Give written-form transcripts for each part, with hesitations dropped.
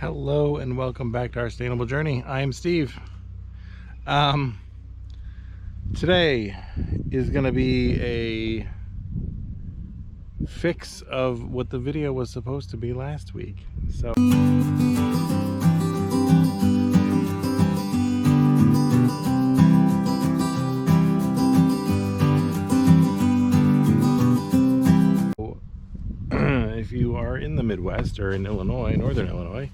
Hello and welcome back to our sustainable journey. I am Steve. Today is going to be a fix of what the video was supposed to be last week. So if you are in the Midwest or in Illinois, northern Illinois,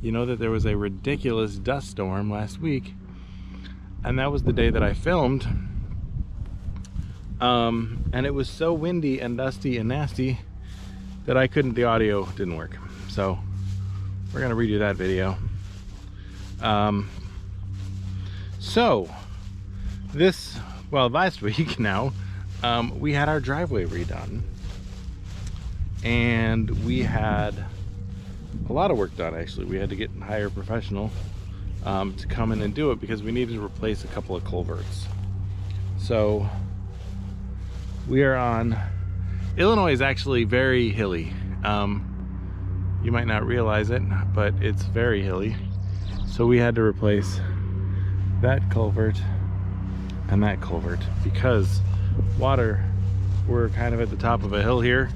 you know that there was a ridiculous dust storm last week, and that was the day that I filmed. And it was so windy and dusty and nasty that the audio didn't work. So we're gonna redo that video. Last week now, we had our driveway redone, and we had a lot of work done. Actually, we had to hire a professional to come in and do it because we needed to replace a couple of culverts. So we are on Illinois is actually very hilly. You might not realize it, but it's very hilly. So we had to replace that culvert and that culvert because we're kind of at the top of a hill here.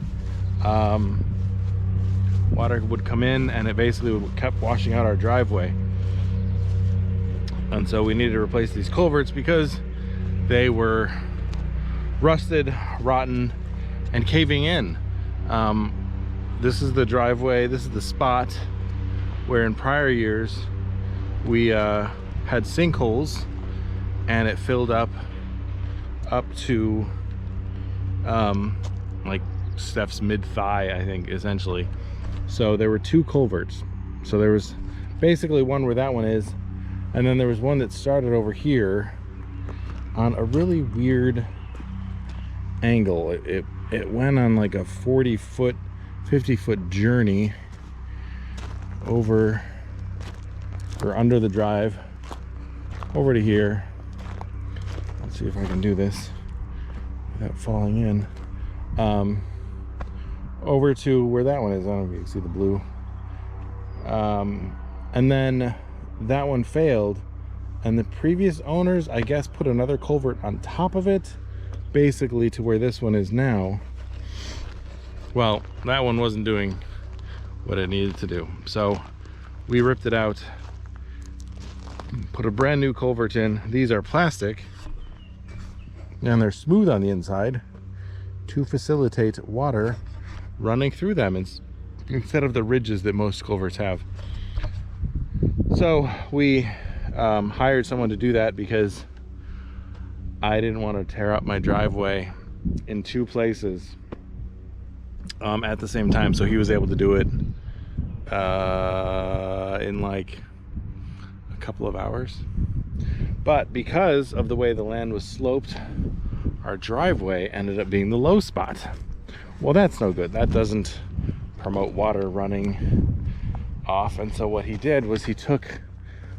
Water would come in and it basically kept washing out our driveway, and so we needed to replace these culverts because they were rusted, rotten, and caving in. This is the driveway. This is the spot where in prior years we had sinkholes, and it filled up to like Steph's mid-thigh, I think, essentially. So there were two culverts. So there was basically one where that one is, and then there was one that started over here on a really weird angle. It went on like a 40-foot, 50-foot journey over or under the drive over to here. Let's see if I can do this without falling in. Over to where that one is. I don't know if you can see the blue. And then that one failed, and the previous owners, I guess, put another culvert on top of it, basically to where this one is now. Well, that one wasn't doing what it needed to do, so we ripped it out, put a brand new culvert in. These are plastic and they're smooth on the inside to facilitate water running through them instead of the ridges that most culverts have. So we hired someone to do that because I didn't want to tear up my driveway in two places at the same time. So he was able to do it in like a couple of hours. But because of the way the land was sloped, our driveway ended up being the low spot. Well, that's no good. That doesn't promote water running off. And so what he did was he took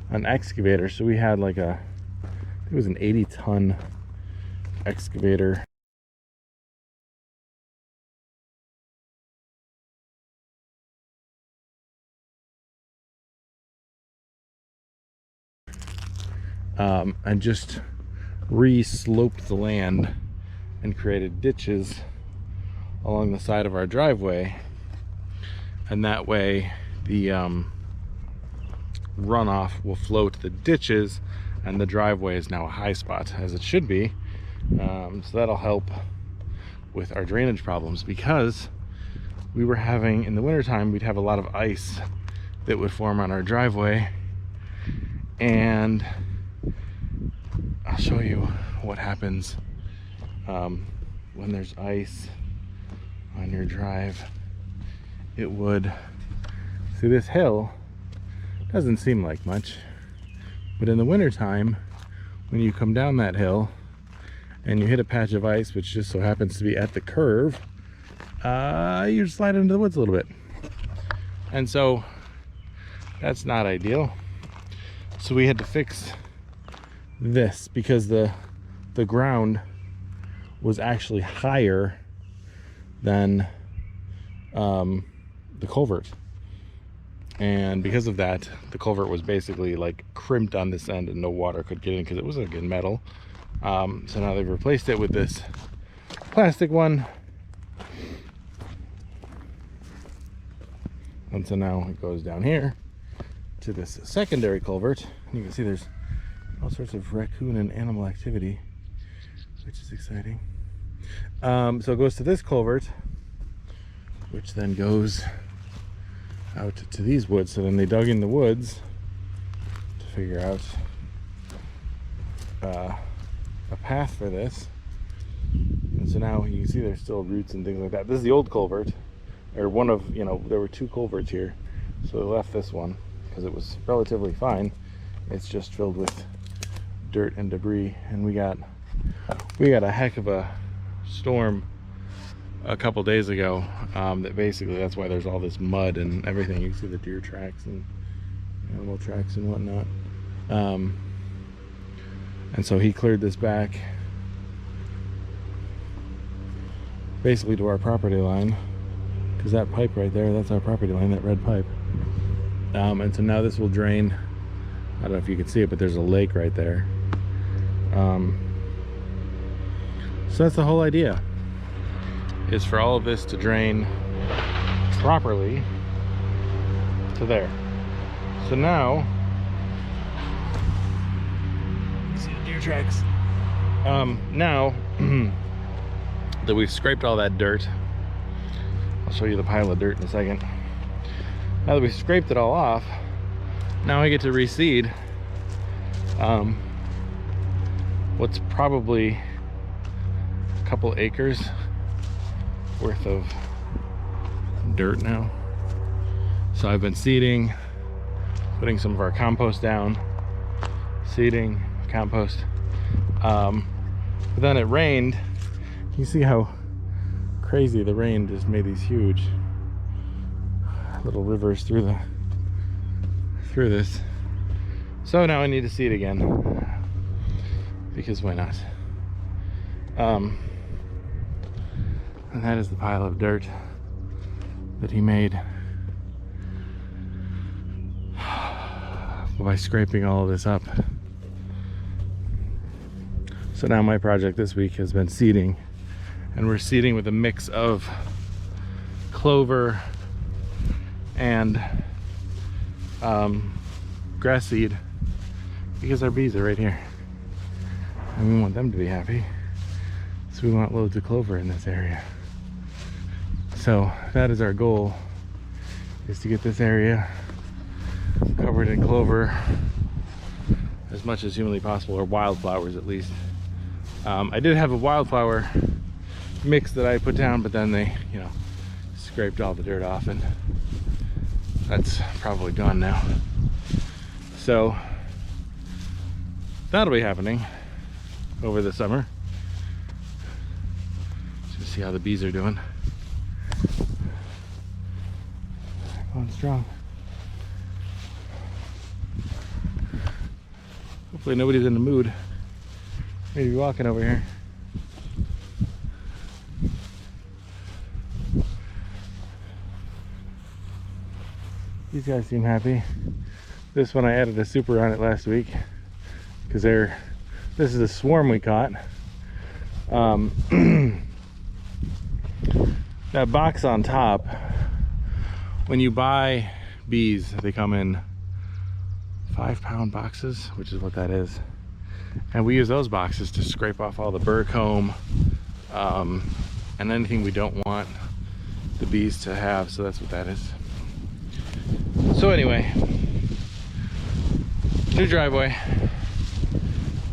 an excavator. So we had like it was an 80-ton excavator. And just re-sloped the land and created ditches along the side of our driveway, and that way the runoff will flow to the ditches, and the driveway is now a high spot, as it should be. So that'll help with our drainage problems, because we were having, in the wintertime, we'd have a lot of ice that would form on our driveway, and I'll show you what happens when there's ice on your drive. It would, see, this hill doesn't seem like much, but in the wintertime, when you come down that hill and you hit a patch of ice, which just so happens to be at the curve, you slide into the woods a little bit, and so that's not ideal. So we had to fix this because the ground was actually higher than the culvert. and because of that, the culvert was basically like crimped on this end and no water could get in because it was again metal. So now they've replaced it with this plastic one, and so now it goes down here to this secondary culvert. You can see there's all sorts of raccoon and animal activity, which is exciting. So it goes to this culvert, which then goes out to these woods. So then they dug in the woods to figure out a path for this. And so now you can see there's still roots and things like that. This is the old culvert, or one of, there were two culverts here. So they left this one because it was relatively fine. It's just filled with dirt and debris, and we got a heck of a storm a couple days ago, that basically that's why there's all this mud and everything. You can see the deer tracks and animal tracks and whatnot. And so he cleared this back basically to our property line, because that pipe right there, that's our property line, that red pipe. And so now this will drain. I don't know if you can see it, but there's a lake right there. So that's the whole idea, is for all of this to drain properly to there. So now, see the deer tracks. Now that we've scraped all that dirt, I'll show you the pile of dirt in a second. Now that we've scraped it all off, now I get to reseed what's probably a couple acres worth of dirt now. So I've been seeding, putting some of our compost down, seeding, compost. But then it rained. You see how crazy the rain just made these huge little rivers through this. So now I need to seed again, because why not? And that is the pile of dirt that he made by scraping all of this up. So now my project this week has been seeding, and we're seeding with a mix of clover and grass seed, because our bees are right here and we want them to be happy, so we want loads of clover in this area. So that is our goal, is to get this area covered in clover as much as humanly possible, or wildflowers at least. I did have a wildflower mix that I put down, but then they scraped all the dirt off, and that's probably gone now. So that'll be happening over the summer. Just see how the bees are doing. They're going strong. Hopefully nobody's in the mood. Maybe walking over here. These guys seem happy. This one I added a super on it last week, because this is a swarm we caught. That box on top, when you buy bees, they come in 5-pound boxes, which is what that is. And we use those boxes to scrape off all the burr comb and anything we don't want the bees to have. So that's what that is. So anyway, new driveway,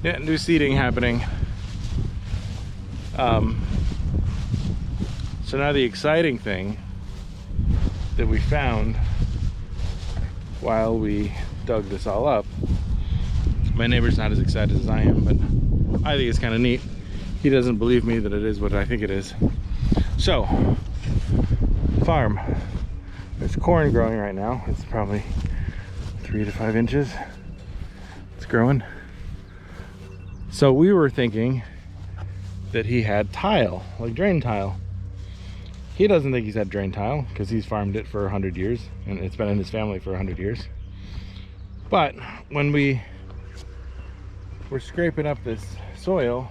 yeah, new seating happening. So now the exciting thing that we found while we dug this all up, my neighbor's not as excited as I am, but I think it's kind of neat. He doesn't believe me that it is what I think it is. So, farm. There's corn growing right now. It's probably 3 to 5 inches. It's growing. So we were thinking that he had tile, like drain tile. He doesn't think he's had drain tile because he's farmed it for 100 years and it's been in his family for 100 years. But when we were scraping up this soil,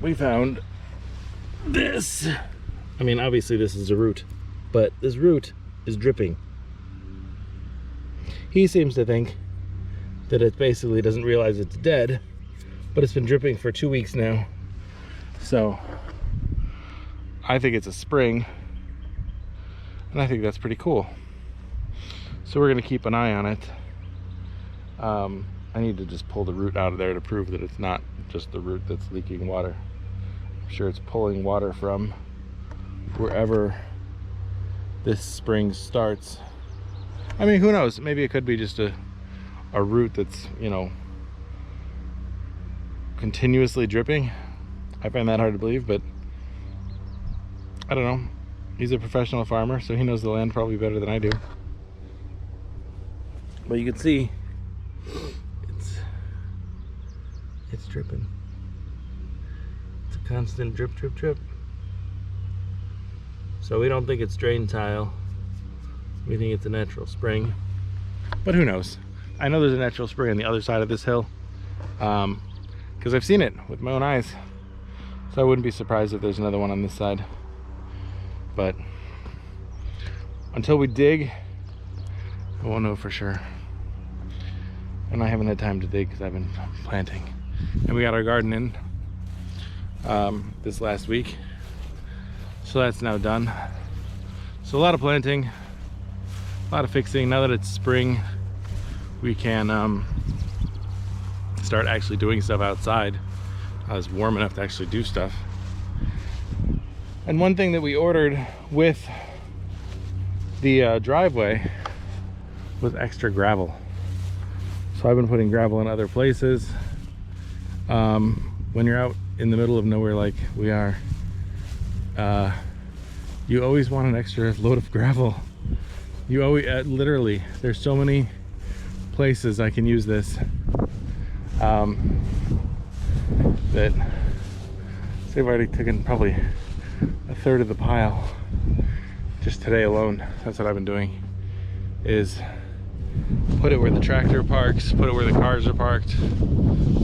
we found this. I mean, obviously this is a root, but this root is dripping. He seems to think that it basically doesn't realize it's dead, but it's been dripping for 2 weeks now. So I think it's a spring, and I think that's pretty cool. So we're gonna keep an eye on it. I need to just pull the root out of there to prove that it's not just the root that's leaking water. I'm sure it's pulling water from wherever this spring starts. I mean, who knows? Maybe it could be just a root that's, you know, continuously dripping. I find that hard to believe, but I don't know. He's a professional farmer, so he knows the land probably better than I do. But you can see it's dripping. It's a constant drip, drip, drip. So we don't think it's drain tile. We think it's a natural spring. But who knows? I know there's a natural spring on the other side of this hill, because I've seen it with my own eyes. So I wouldn't be surprised if there's another one on this side. But until we dig, I won't know for sure. And I haven't had time to dig because I've been planting. And we got our garden in this last week. So that's now done. So a lot of planting, a lot of fixing. Now that it's spring, we can start actually doing stuff outside. It's warm enough to actually do stuff. And one thing that we ordered with the driveway was extra gravel. So I've been putting gravel in other places. When you're out in the middle of nowhere like we are, you always want an extra load of gravel. You always, literally, there's so many places I can use this. That they've already taken probably a third of the pile just today alone. That's what I've been doing, is put it where the tractor parks, put it where the cars are parked,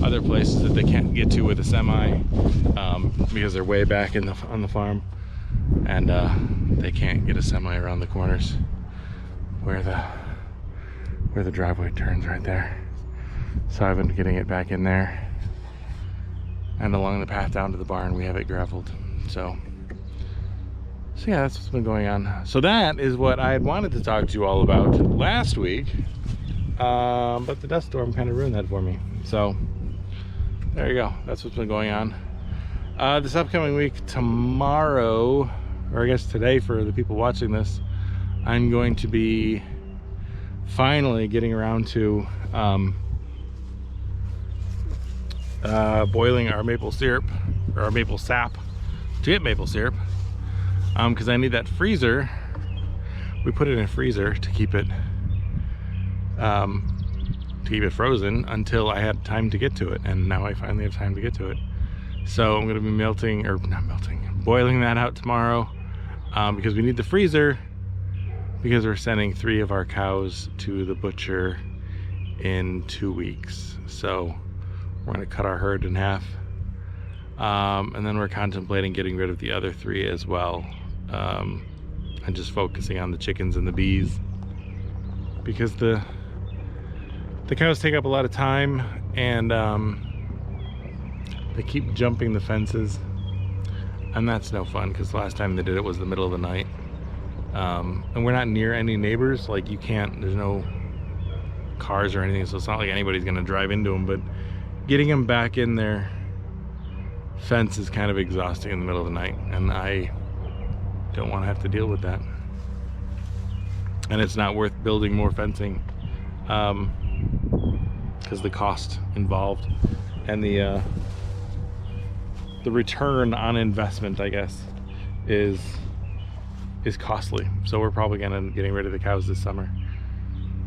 other places that they can't get to with a semi, because they're way back in on the farm, and they can't get a semi around the corners where the driveway turns right there. So I've been getting it back in there. And along the path down to the barn, we have it graveled. So yeah, that's what's been going on. So that is what I had wanted to talk to you all about last week. But the dust storm kind of ruined that for me. So there you go. That's what's been going on. This upcoming week, tomorrow, or I guess today for the people watching this, I'm going to be finally getting around to boiling our maple syrup, or our maple sap, to get maple syrup, because I need that freezer. We put it in a freezer to keep it frozen until I had time to get to it, and now I finally have time to get to it. So I'm going to be boiling that out tomorrow, because we need the freezer, because we're sending 3 of our cows to the butcher in 2 weeks. So we're going to cut our herd in half, and then we're contemplating getting rid of the other 3 as well, and just focusing on the chickens and the bees, because the cows take up a lot of time, and they keep jumping the fences, and that's no fun, because the last time they did it was the middle of the night, and we're not near any neighbors. Like, there's no cars or anything, so it's not like anybody's going to drive into them, but getting them back in their fence is kind of exhausting in the middle of the night, and I don't want to have to deal with that. And it's not worth building more fencing, because the cost involved and the return on investment, I guess, is costly. So we're probably gonna end up getting rid of the cows this summer.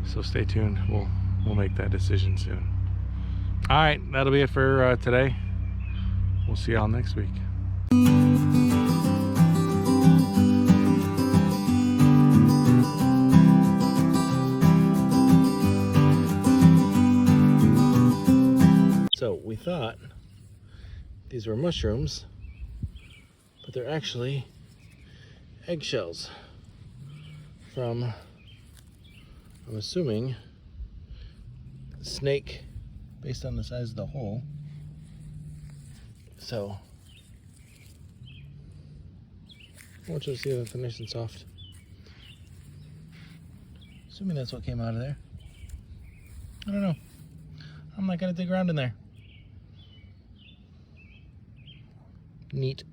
So stay tuned. We'll make that decision soon. All right, that'll be it for today. we'll see y'all next week. So we thought these were mushrooms, but they're actually eggshells from, I'm assuming, snake, based on the size of the hole. So I want you to see that they're nice and soft. Assuming that's what came out of there. I don't know. I'm not gonna dig around in there. Neat.